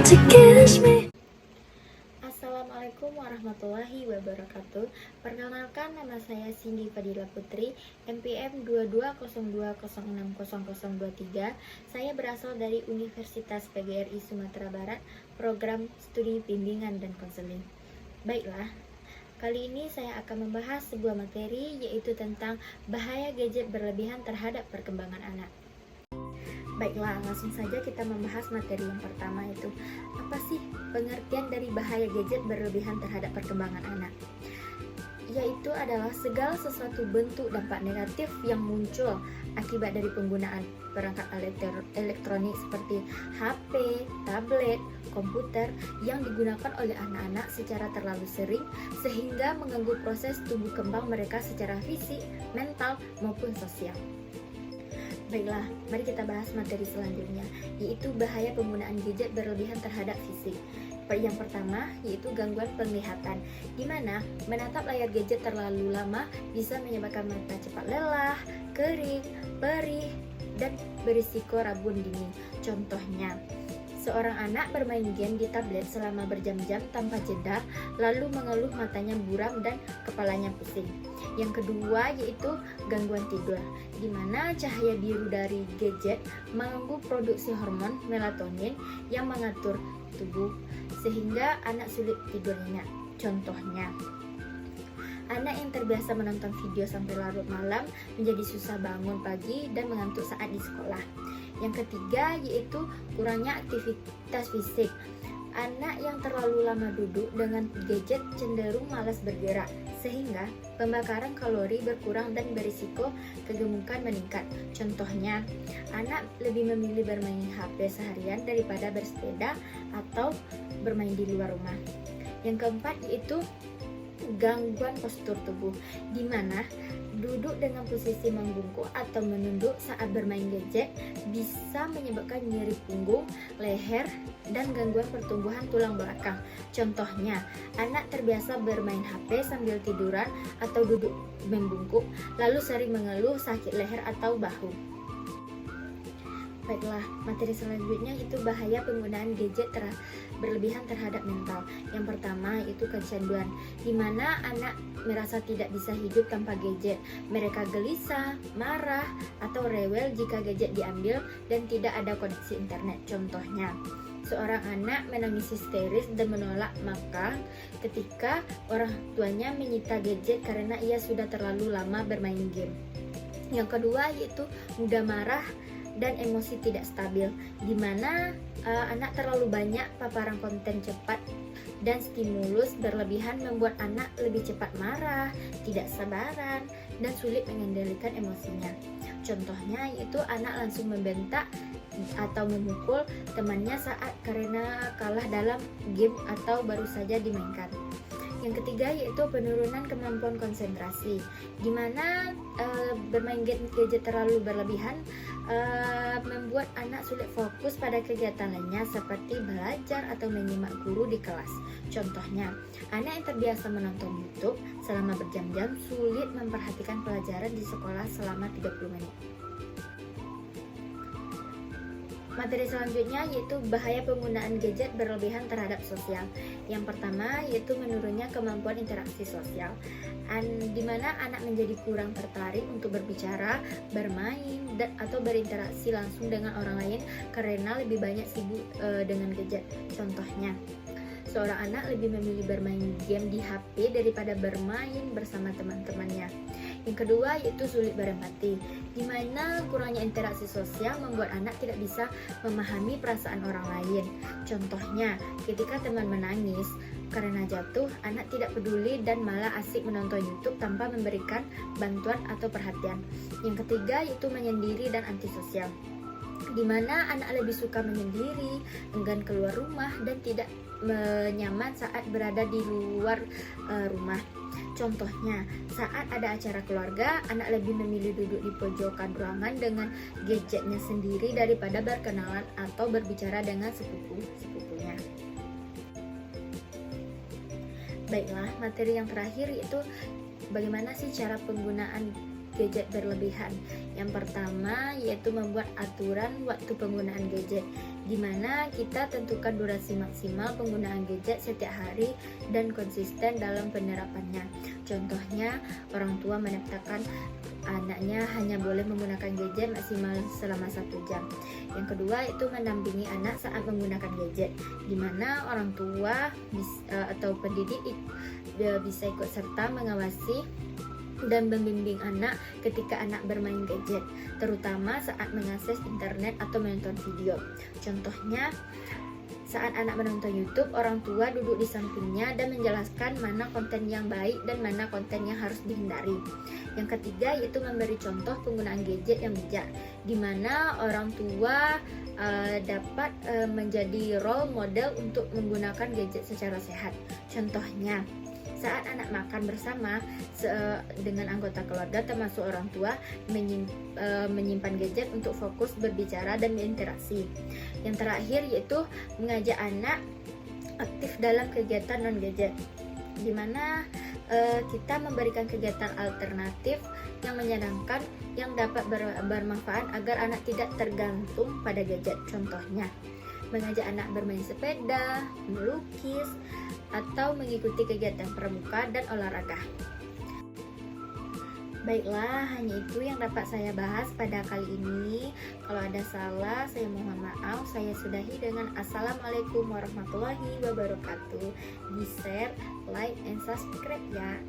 to kiss me. Assalamualaikum warahmatullahi wabarakatuh. Perkenalkan, nama saya Cindy Fadila Putri, NPM 2202060023. Saya berasal dari Universitas PGRI Sumatera Barat, program studi bimbingan dan konseling. Baiklah, kali ini saya akan membahas sebuah materi, yaitu tentang bahaya gadget berlebihan terhadap perkembangan anak. Baiklah, langsung saja kita membahas materi yang pertama, itu apa sih pengertian dari bahaya gadget berlebihan terhadap perkembangan anak? Yaitu adalah segala sesuatu bentuk dampak negatif yang muncul akibat dari penggunaan perangkat elektronik seperti HP, tablet, komputer yang digunakan oleh anak-anak secara terlalu sering sehingga mengganggu proses tumbuh kembang mereka secara fisik, mental, maupun sosial. Baiklah, mari kita bahas materi selanjutnya, yaitu bahaya penggunaan gadget berlebihan terhadap fisik. Yang pertama, yaitu gangguan penglihatan, di mana menatap layar gadget terlalu lama bisa menyebabkan mata cepat lelah, kering, perih, dan berisiko rabun dini. Contohnya, seorang anak bermain game di tablet selama berjam-jam tanpa jeda, lalu mengeluh matanya buram dan kepalanya pusing. Yang kedua, yaitu gangguan tidur, di mana cahaya biru dari gadget mengganggu produksi hormon melatonin yang mengatur tubuh, sehingga anak sulit tidur nyenyak. Contohnya, anak yang terbiasa menonton video sampai larut malam menjadi susah bangun pagi dan mengantuk saat di sekolah. Yang ketiga, yaitu kurangnya aktivitas fisik. Anak yang terlalu lama duduk dengan gadget cenderung malas bergerak, sehingga pembakaran kalori berkurang dan berisiko kegemukan meningkat. Contohnya, anak lebih memilih bermain HP seharian daripada bersepeda atau bermain di luar rumah. Yang keempat, yaitu gangguan postur tubuh, di mana duduk dengan posisi membungkuk atau menunduk saat bermain gadget bisa menyebabkan nyeri punggung, leher, dan gangguan pertumbuhan tulang belakang. Contohnya, anak terbiasa bermain HP sambil tiduran atau duduk membungkuk, lalu sering mengeluh sakit leher atau bahu. Baiklah, materi selanjutnya itu bahaya penggunaan gadget berlebihan terhadap mental. Yang pertama, itu kecanduan, di mana anak merasa tidak bisa hidup tanpa gadget. Mereka gelisah, marah, atau rewel jika gadget diambil dan tidak ada koneksi internet. Contohnya, seorang anak menangis histeris dan menolak makan ketika orang tuanya menyita gadget karena ia sudah terlalu lama bermain game. Yang kedua, yaitu mudah marah dan emosi tidak stabil, di mana anak terlalu banyak paparan konten cepat dan stimulus berlebihan membuat anak lebih cepat marah, tidak sabaran, dan sulit mengendalikan emosinya. Contohnya, yaitu anak langsung membentak atau memukul temannya saat karena kalah dalam game atau baru saja dimainkan. Yang ketiga, yaitu penurunan kemampuan konsentrasi, di mana bermain gadget terlalu berlebihan membuat anak sulit fokus pada kegiatan lainnya seperti belajar atau menyimak guru di kelas. Contohnya, anak yang terbiasa menonton YouTube selama berjam-jam sulit memperhatikan pelajaran di sekolah selama 30 menit. Materi selanjutnya, yaitu bahaya penggunaan gadget berlebihan terhadap sosial. Yang pertama, yaitu menurunnya kemampuan interaksi sosial, di mana anak menjadi kurang tertarik untuk berbicara, bermain, atau berinteraksi langsung dengan orang lain karena lebih banyak sibuk dengan gadget. Contohnya, seorang anak lebih memilih bermain game di HP daripada bermain bersama teman-temannya. Yang kedua, yaitu sulit berempati, di mana kurangnya interaksi sosial membuat anak tidak bisa memahami perasaan orang lain. Contohnya, ketika teman menangis karena jatuh, anak tidak peduli dan malah asik menonton YouTube tanpa memberikan bantuan atau perhatian. Yang ketiga, yaitu menyendiri dan antisosial, di mana anak lebih suka menyendiri, enggan keluar rumah, dan tidak nyaman saat berada di luar rumah. Contohnya, saat ada acara keluarga, anak lebih memilih duduk di pojokan ruangan dengan gadgetnya sendiri daripada berkenalan atau berbicara dengan sepupu-sepupunya. Baiklah, materi yang terakhir yaitu bagaimana sih cara penggunaan gadget berlebihan. Yang pertama yaitu membuat aturan waktu penggunaan gadget, dimana kita tentukan durasi maksimal penggunaan gadget setiap hari dan konsisten dalam penerapannya. Contohnya, orang tua menetapkan anaknya hanya boleh menggunakan gadget maksimal selama 1 jam. Yang kedua itu mendampingi anak saat menggunakan gadget, di mana orang tua atau pendidik bisa ikut serta mengawasi dan membimbing anak ketika anak bermain gadget, terutama saat mengakses internet atau menonton video. Contohnya, saat anak menonton YouTube, orang tua duduk di sampingnya dan menjelaskan mana konten yang baik dan mana konten yang harus dihindari. Yang ketiga yaitu memberi contoh penggunaan gadget yang bijak, di mana orang tua dapat menjadi role model untuk menggunakan gadget secara sehat. Contohnya, saat anak makan bersama dengan anggota keluarga termasuk orang tua, menyimpan gadget untuk fokus berbicara dan berinteraksi. Yang terakhir yaitu mengajak anak aktif dalam kegiatan non-gadget, di mana kita memberikan kegiatan alternatif yang menyenangkan yang dapat bermanfaat agar anak tidak tergantung pada gadget. Contohnya, mengajak anak bermain sepeda, melukis, atau mengikuti kegiatan pramuka dan olahraga. Baiklah, hanya itu yang dapat saya bahas pada kali ini. Kalau ada salah, saya mohon maaf. Saya sudahi dengan Assalamualaikum warahmatullahi wabarakatuh. Di share, like, and subscribe ya.